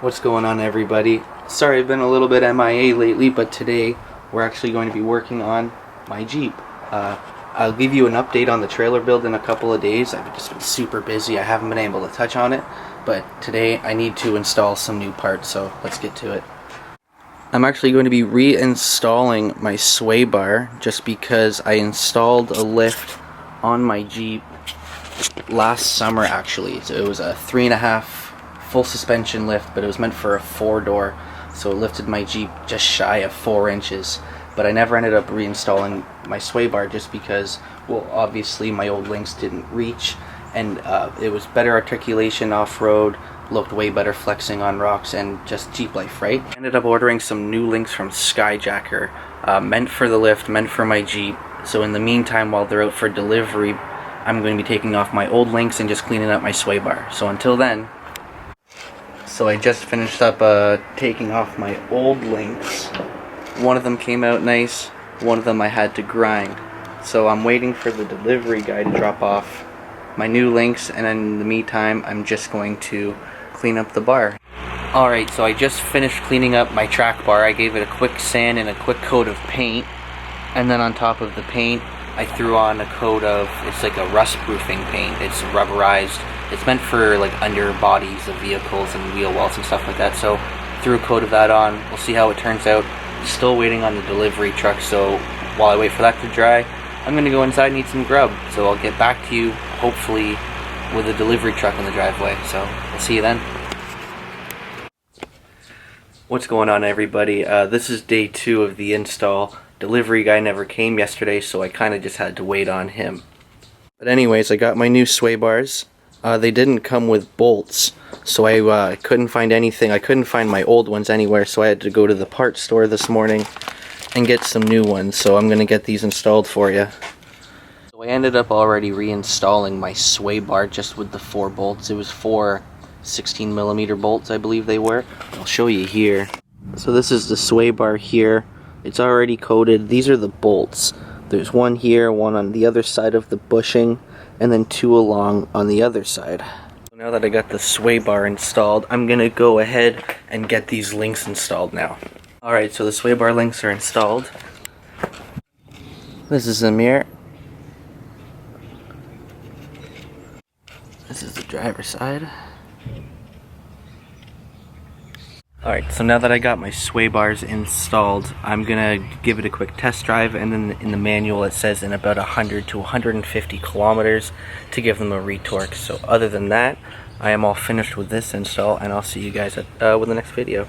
What's going on, everybody? Sorry I've been a little bit MIA lately, but today we're actually going to be working on my Jeep. I'll give you an update on the trailer build in a couple of days. I've just been super busy. I haven't been able to touch on it, but today I need to install some new parts, so let's get to it. I'm actually going to be reinstalling my sway bar just because I installed a lift on my Jeep last summer actually. So it was a 3.5 full suspension lift, but it was meant for a 4-door, so it lifted my Jeep just shy of 4 inches. But I never ended up reinstalling my sway bar just because, well, obviously my old links didn't reach, and it was better articulation off-road, looked way better flexing on rocks, and just Jeep life, right? I ended up ordering some new links from Skyjacker, meant for the lift, meant for my Jeep. So in the meantime, while they're out for delivery, I'm going to be taking off my old links and just cleaning up my sway bar. So until then, so I just finished up taking off my old links. One of them came out nice, one of them I had to grind. So I'm waiting for the delivery guy to drop off my new links, and in the meantime I'm just going to clean up the bar. Alright, so I just finished cleaning up my track bar. I gave it a quick sand and a quick coat of paint, and then on top of the paint I threw on a coat of, it's like a rust proofing paint. It's rubberized. It's meant for like under bodies of vehicles and wheel wells and stuff like that. So threw a coat of that on. We'll see how it turns out. Still waiting on the delivery truck, so while I wait for that to dry, I'm gonna go inside and eat some grub. So I'll get back to you hopefully with a delivery truck in the driveway. So I'll see you then. What's going on, everybody? This is day 2 of the install. Delivery guy never came yesterday, so I kind of just had to wait on him. But anyways, I got my new sway bars. They didn't come with bolts, so I couldn't find anything. I couldn't find my old ones anywhere, so I had to go to the parts store this morning and get some new ones. So I'm gonna get these installed for you. So I ended up already reinstalling my sway bar just with the 4 bolts. It was 4 16mm bolts, I believe they were. I'll show you here. So this is the sway bar here. It's already coated. These are the bolts. There's one here, one on the other side of the bushing, and then 2 along on the other side. So now that I got the sway bar installed, I'm gonna go ahead and get these links installed now. Alright, so the sway bar links are installed. This is the mirror. This is the driver's side. Alright, so now that I got my sway bars installed, I'm gonna give it a quick test drive, and then in the manual it says in about 100 to 150 kilometers to give them a retorque. So other than that, I am all finished with this install, and I'll see you guys with the next video.